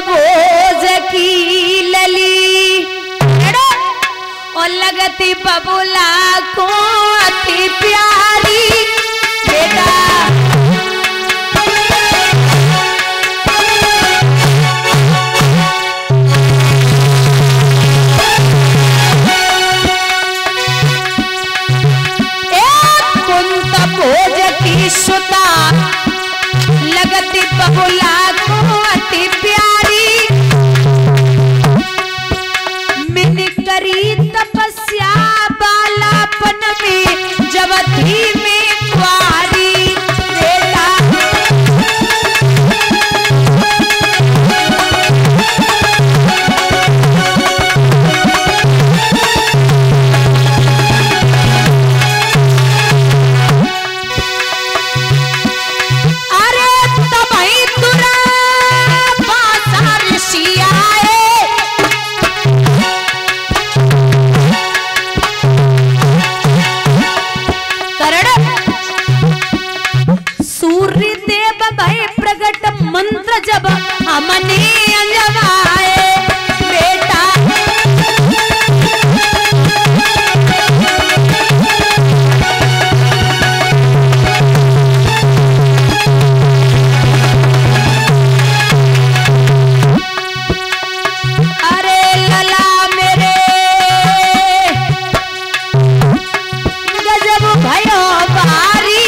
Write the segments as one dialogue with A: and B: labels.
A: भोज की लली और लगती बबुला को अति प्यारी बेटा। भोज की सुता लगती बबुला को अति प्यारी मैंने करी तपस्या बालापन में जब थी में कुंवारी बेटा। मंत्र जब हमने अंजवाए बेटा। अरे लला मेरे गजब भयो भारी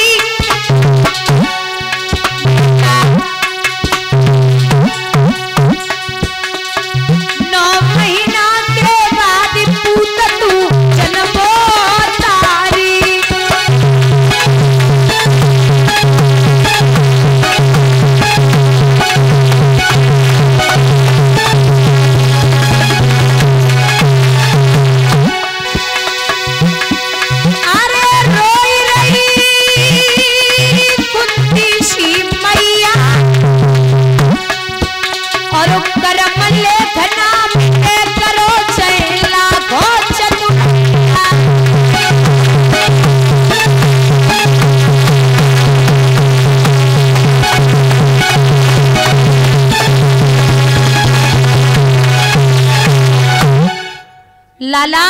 A: लाला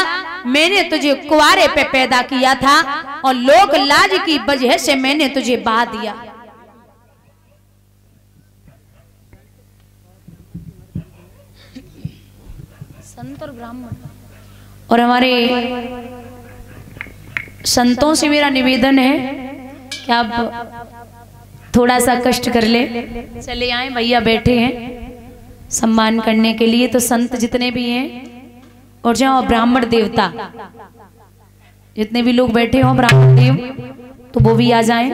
A: मैंने तुझे कुंवारे पे पैदा किया था और लोक लाज की वजह से मैंने तुझे बहा दिया। संत और ब्राह्मण और हमारे संतों से मेरा निवेदन है कि आप थोड़ा सा कष्ट कर ले। चले आए भैया बैठे हैं सम्मान करने के लिए, तो संत जितने भी हैं और जहाँ ब्राह्मण देवता जितने भी लोग बैठे हो ब्राह्मण देव तो वो भी आ जाएं।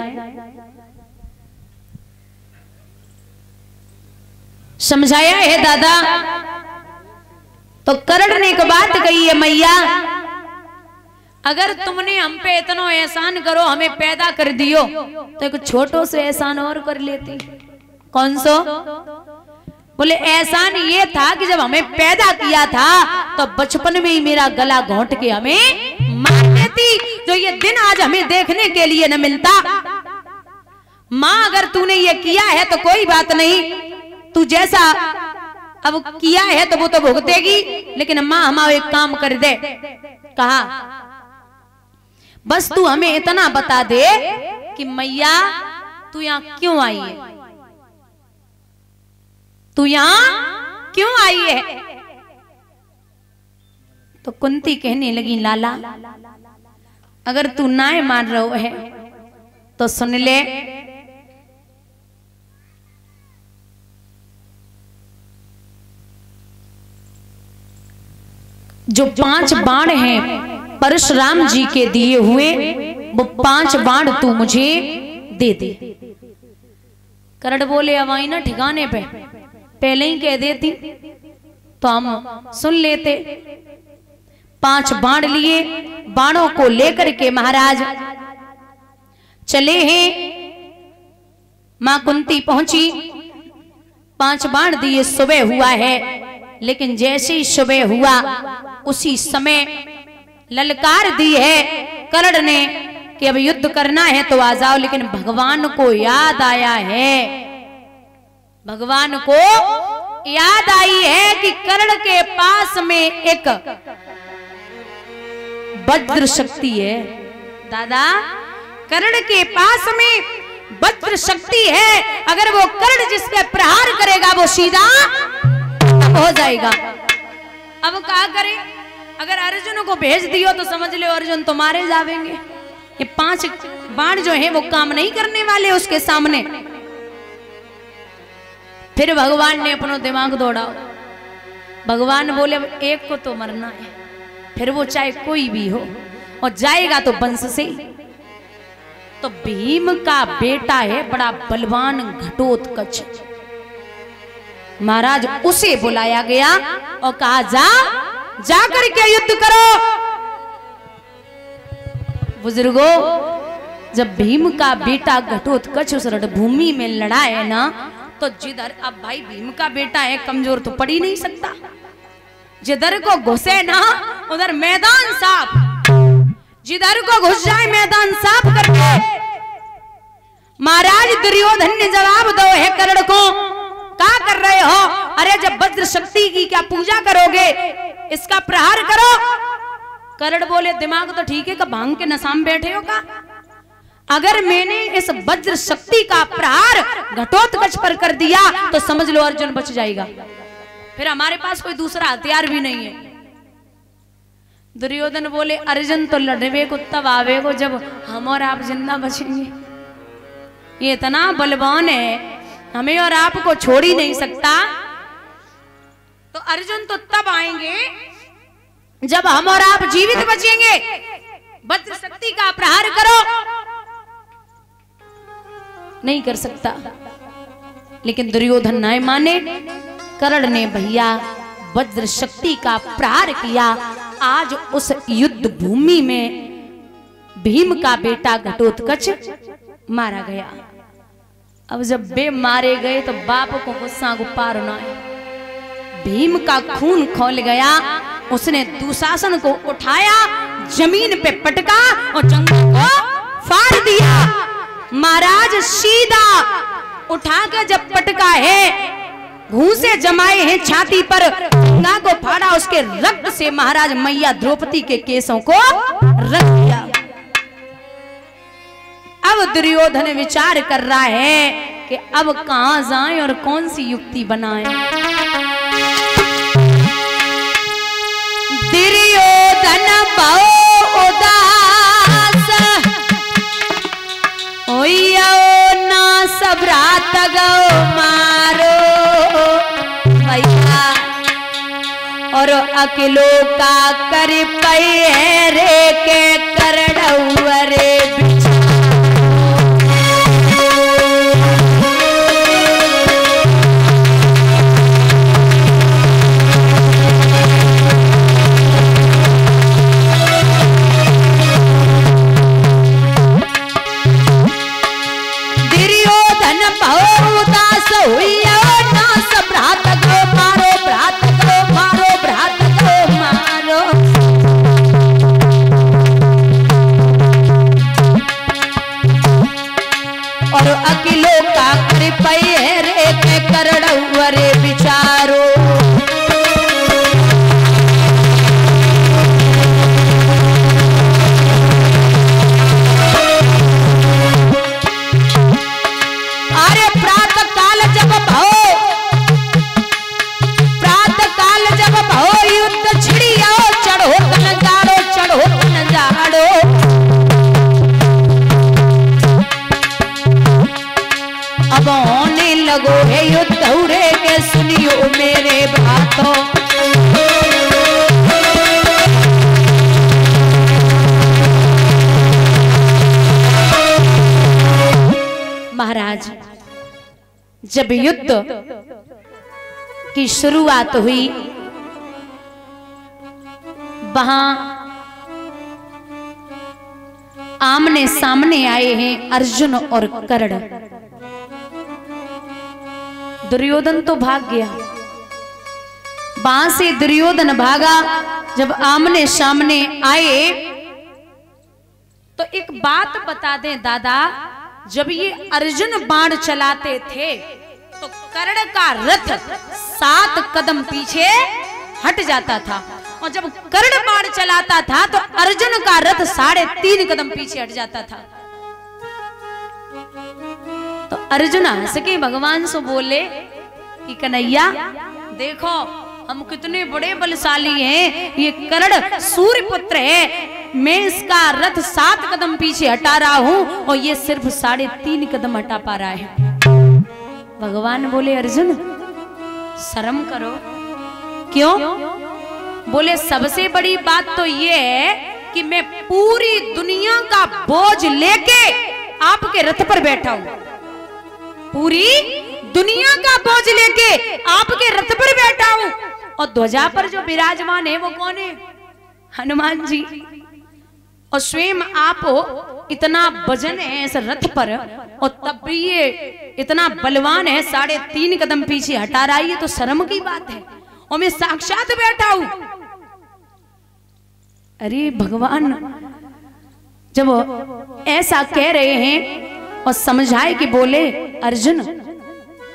A: समझाया है दादा तो करण ने एक बात कही है, मैया अगर तुमने हम पे इतना एहसान करो, हमें पैदा कर दियो, तो एक छोटो से एहसान और कर लेती। कौन सो? बोले एहसान ये था कि जब हमें पैदा किया था तो बचपन में ही मेरा गला घोंट के हमें मार देती, जो ये दिन आज हमें देखने के लिए न मिलता। माँ अगर तूने ये किया है तो कोई बात नहीं, तू जैसा अब किया है तो वो तो भुगतेगी, लेकिन माँ हमारा एक काम कर दे। कहा बस तू हमें इतना बता दे कि मैया तू यहाँ क्यों आई है, तू यहाँ क्यों आई है। तो कुंती कहने लगी लाला अगर तू ना मान रहा है तो सुन ले, जो 5 बाण हैं परशुराम जी के दिए हुए, वो 5 बाण तू मुझे दे दे। करण बोले अब आई ना ठिकाने पे, पहले ही कह देती तो हम सुन लेते। 5 बाण लिए, बाणों को लेकर के महाराज चले हैं। मां कुंती पहुंची, 5 बाण दिए, सुबह हुआ है। लेकिन जैसे ही सुबह हुआ उसी समय ललकार दी है कर्ण ने कि अब युद्ध करना है तो आ जाओ। लेकिन भगवान को याद आया है, भगवान को याद आई है कि कर्ण के पास में एक वज्र शक्ति है। दादा, कर्ण के पास में वज्र शक्ति है, अगर वो कर्ण जिस पे प्रहार करेगा वो सीधा हो जाएगा। अब क्या करे? अगर अर्जुन को भेज दियो तो समझ लो अर्जुन तो मारे जावेंगे। ये 5 बाण जो है वो काम नहीं करने वाले उसके सामने। फिर भगवान ने अपना दिमाग दौड़ाओ। भगवान बोले अब एक को तो मरना है, फिर वो चाहे कोई भी हो, और जाएगा तो वंश से। तो भीम का बेटा है बड़ा बलवान घटोत्कच। महाराज उसे बुलाया गया और कहा जा करके युद्ध करो। बुजुर्गों, जब भीम का बेटा घटोत्कच उस रणभूमि में लड़ा है ना, तो जिधर अब भाई भीम का बेटा है, कमजोर तो पड़ ही नहीं सकता। जिधर को घुसे ना उधर मैदान साफ, जिधर को घुस जाए मैदान साफ करके। महाराज दुर्योधन ने जवाब दो है कर्ण को, क्या कर रहे हो? अरे जब वज्र शक्ति की क्या पूजा करोगे, इसका प्रहार करो। कर्ण बोले दिमाग तो ठीक है, का भांग के नशा में बैठे हो का? अगर मैंने इस वज्र शक्ति का प्रहार घटोत्कच पर कर दिया तो समझ लो अर्जुन बच जाएगा, फिर हमारे पास कोई दूसरा हथियार भी नहीं है। दुर्योधन बोले अर्जुन तो लड़वे को तब आवेगो जब हम और आप जिंदा बचेंगे। ये इतना बलवान है, हमें और आपको छोड़ ही नहीं सकता। तो अर्जुन तो तब आएंगे जब हम और आप जीवित बचेंगे। वज्र शक्ति का प्रहार करो। नहीं कर सकता, लेकिन दुर्योधन नहीं माने। कर्ण ने भैया वज्र शक्ति का प्रहार किया। आज उस युद्ध भूमि में भीम का बेटा घटोत्कच मारा गया। अब जब वे मारे गए तो बाप को गुस्सा को पार न आया। भीम का खून खौल गया। उसने दुशासन को उठाया, जमीन पे पटका और जंगल को फाड़ दिया। महाराज सीधा उठा के जब पटका है, घूंसे जमाए हैं छाती पर, गंगा को फाड़ा, उसके रक्त से महाराज मैया द्रौपदी के केसों को रख दिया। अब दुर्योधन विचार कर रहा है कि अब कहां जाएं और कौन सी युक्ति बनाएं। दुर्योधन बहु उदास होइयो ना सबरात गो मारो भैया, और अकेलो का कर पैरे के करड़ौरे लगो है युद्ध उड़े के सुनियो मेरे बातों। महाराज जब युद्ध की शुरुआत हुई, वहां आमने सामने आए हैं अर्जुन और कर्ण। दुर्योधन तो भाग गया, वहां से दुर्योधन भागा। जब आमने सामने आए तो एक बात बता दें दादा, जब ये अर्जुन बाण चलाते थे तो कर्ण का रथ 7 कदम पीछे हट जाता था, और जब कर्ण बाण चलाता था तो अर्जुन का रथ 3.5 कदम पीछे हट जाता था। तो अर्जुन हंस के भगवान से बोले कि कन्हैया देखो हम कितने बड़े बलशाली हैं, ये कर्ण सूर्य पुत्र है, मैं इसका रथ 7 कदम पीछे हटा रहा हूं और ये सिर्फ 3.5 कदम हटा पा रहा है। भगवान बोले अर्जुन शर्म करो। क्यों? बोले सबसे बड़ी बात तो ये है कि मैं पूरी दुनिया का बोझ लेके आपके रथ पर बैठा हूं, पूरी दुनिया का बोझ लेके आपके रथ पर बैठा हूं, और ध्वजा पर जो विराजमान है वो कौन है? हनुमान जी। और स्वयं आप इतना वजन है इस रथ पर, और तब भी ये इतना बलवान है, 3.5 कदम पीछे हटा रहा है, ये तो शर्म की बात है, और मैं साक्षात बैठा हूं। अरे भगवान जब ऐसा कह रहे हैं और समझाए कि बोले अर्जुन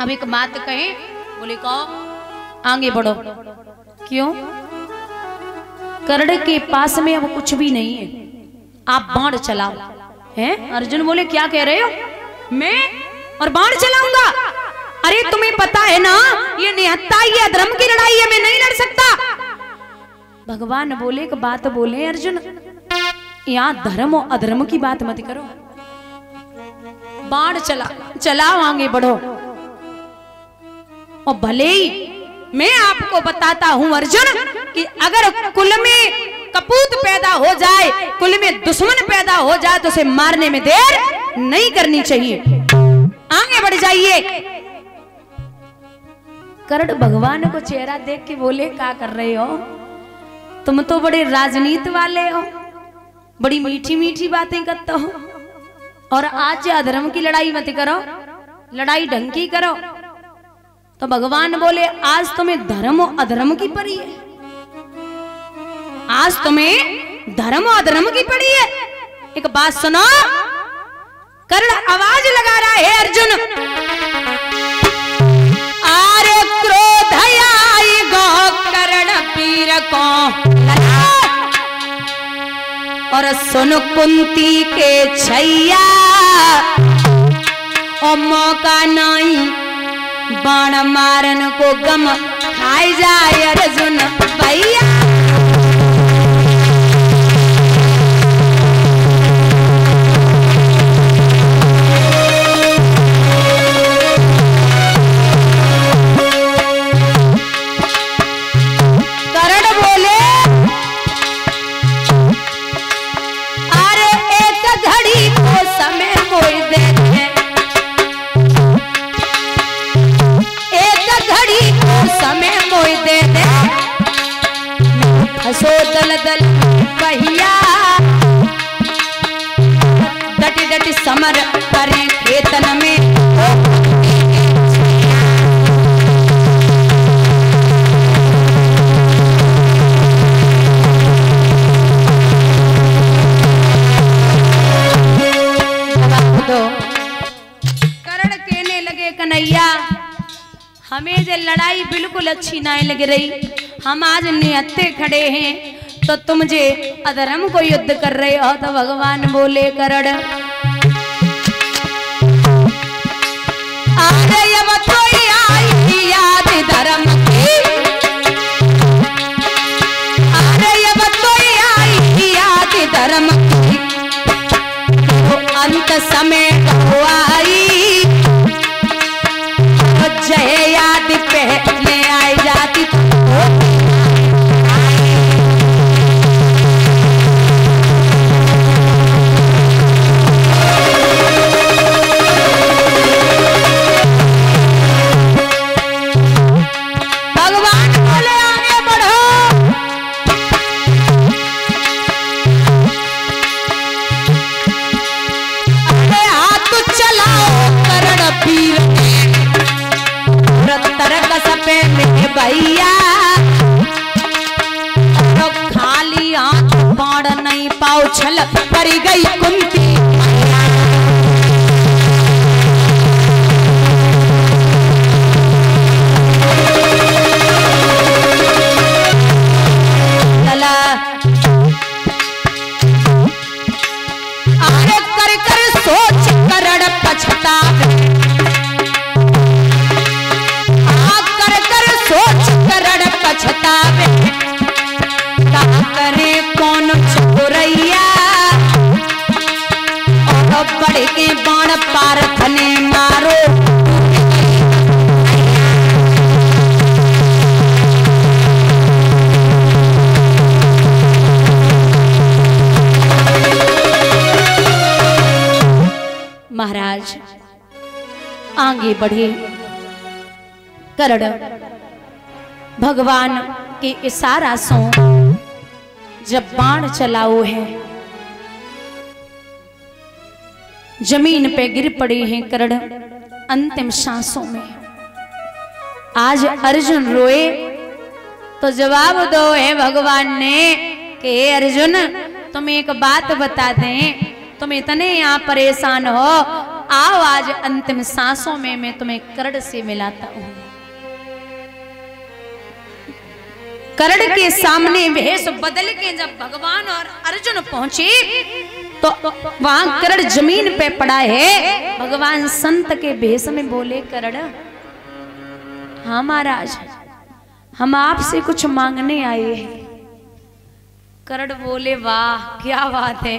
A: अब एक बात कहे, बोले कहो आगे बढ़ो। क्यों? कर्ण के पास में अब कुछ भी नहीं है, आप बाण चलाओ। हैं? अर्जुन बोले क्या कह रहे हो? मैं और बाण चलाऊंगा? अरे तुम्हें पता है ना ये निहत्था, ये अधर्म की लड़ाई है, मैं नहीं लड़ सकता। भगवान बोले एक बात बोले अर्जुन, यहाँ धर्म और अधर्म की बात मत करो, बाण चलाओ आगे बढ़ो। और भले ही मैं आपको बताता हूं अर्जुन कि अगर कुल में कपूत पैदा हो जाए, कुल में दुश्मन पैदा हो जाए तो उसे मारने में देर नहीं करनी चाहिए, आगे बढ़ जाइए। कर्ण भगवान को चेहरा देख के बोले क्या कर रहे हो? तुम तो बड़े राजनीति वाले हो, बड़ी मीठी मीठी बातें करते हो, और आज अधर्म की लड़ाई मत करो, लड़ाई ढंग की करो। तो भगवान बोले आज तुम्हें धर्म और अधर्म की पड़ी है, आज तुम्हें धर्म और अधर्म की पड़ी है। एक बात सुनो, कर्ण आवाज लगा रहा है अर्जुन, आरे क्रोध आई गो कर्ण पीर को, और सुन कुंती के छैया, और मौका नहीं बाण मारन को गम खाई जाए अर्जुन भैया। हसो दल दल पहिया, डट डट समर करे खेतन में, कर्ण कहने लगे कन्हैया हमें जो लड़ाई बिल्कुल अच्छी नहीं लग रही, हम आज निहत्थे खड़े हैं तो तुम जे अधर्म को युद्ध कर रहे हो। तो भगवान बोले कर्ण अब तो आई याद धर्म की, अब तो आई याद धर्म की, तो अंत समय आई जय याद पहले आई जाती। भैया तो खाली आंख बाण नहीं पाओ छल पर गई कुंती, आगे बढ़े। करड़ भगवान के इशारा सो जब बाण चलाओ है, जमीन पे गिर पड़े हैं करड़ अंतिम सांसों में। आज अर्जुन रोए तो जवाब दो है भगवान ने कि अर्जुन तुम एक बात बता दें, तुम इतने यहाँ परेशान हो, आओ आज अंतिम सांसों में मैं तुम्हें करड़ से मिलाता हूं। करड़ के सामने भेष बदल के जब भगवान और अर्जुन पहुंचे तो वहां करड़ जमीन पे पड़ा है। भगवान संत के भेष में बोले, करड़ हाँ महाराज, हम आपसे कुछ मांगने आए हैं। करड़ बोले, वाह क्या बात है,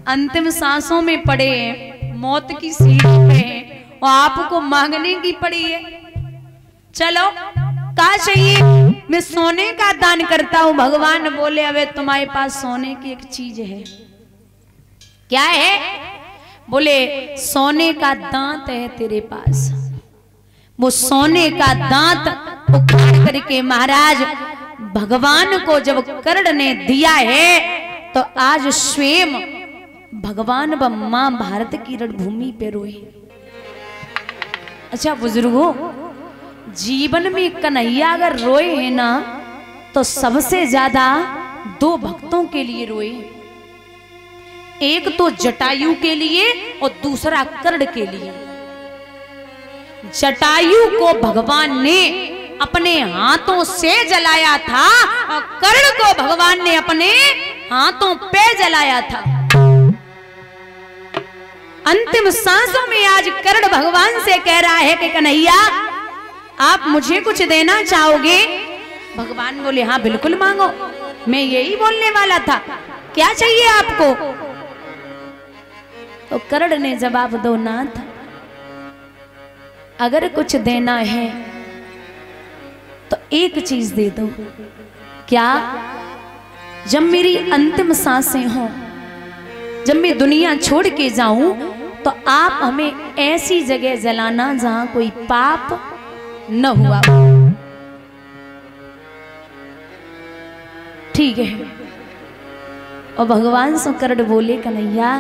A: अंतिम सांसों में पड़े हैं, मौत की सीट पे हैं और आपको मांगने की पड़ी है। चलो क्या चाहिए, मैं सोने का दान करता हूं। भगवान बोले, अबे तुम्हारे पास सोने की एक चीज है। क्या है? बोले, सोने का दांत है तेरे पास। वो सोने का दांत उखाड़ करके महाराज भगवान को जब करड़ ने दिया है तो आज स्वयं भगवान व मां भारत की रणभूमि पे रोए। अच्छा बुजुर्गों, जीवन में कन्हैया अगर रोए है ना तो सबसे ज्यादा दो भक्तों के लिए रोए। एक तो जटायु के लिए और दूसरा करड़ के लिए। जटायु को भगवान ने अपने हाथों से जलाया था और करड़ को भगवान ने अपने हाथों पे जलाया था। अंतिम सांसों में आज करड़ भगवान से कह रहा है कि कन्हैया आप मुझे कुछ देना चाहोगे? भगवान बोले, हाँ बिल्कुल मांगो, मैं यही बोलने वाला था, क्या चाहिए आपको? तो करड़ ने जवाब दो, नाथ अगर कुछ देना है तो एक चीज दे दो। क्या? जब मेरी अंतिम सांसें हों, जब मैं दुनिया छोड़ के जाऊं तो आप हमें ऐसी जगह जलाना जहां कोई पाप न हुआ। ठीक है। और भगवान से करड़ बोले, कन्हैया